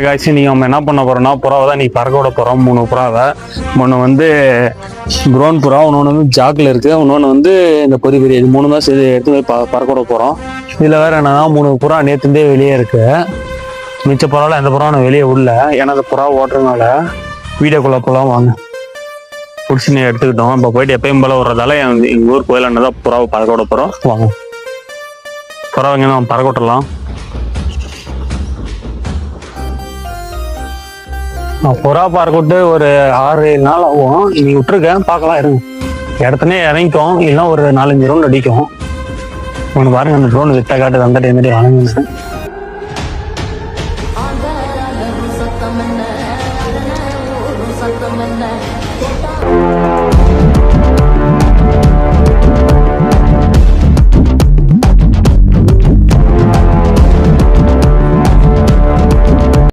காய்ச்சி நீங்கள் நம்ம என்ன பண்ண போகிறோம்னா புறாவை தான் நீங்கள் பறக்க விட போகிறோம். 3 புறாவை. ஒன்று வந்து ப்ரௌன் புறா, இன்னொன்று வந்து ஜாக்கில் இருக்குது, இன்னொன்று வந்து இந்த பெரிய பெரிய இது 3 தான் சேர்த்து எடுத்து போய் பறக்க விட போகிறோம். இதில் வேறு என்னன்னா 3 புறா நேற்றுந்தே வெளியே இருக்குது. மிச்ச புறாவில் எந்த புறாவும் நான் வெளியே விடல. ஏன்னா அந்த புறா ஓட்டுறதுனால வீடியோக்குள்ளே போகலாம் வாங்க. பிடிச்சி நீ எடுத்துக்கிட்டோம். இப்போ போயிட்டு எப்பயும் போல விடுறதால எங்கள் ஊர் கோயிலான தான் புறாவை பறக்க விட போகிறோம். வாங்க புறாவைங்க நம்ம பறக்க விட்டுறலாம். புறா பார்க்க விட்டு ஒரு 6-7 நாள் ஆகும். நீ விட்டுருக்கேன் பார்க்கலாம் இருங்க. இடத்துனே இறங்கிக்கும், இல்லைன்னா ஒரு 4-5 ரவுண்ட் அடிக்கும். ஒன்று பாருங்க, அந்த ட்ரோன் விட்ட காட்டுது, அந்த டைம் வாங்க.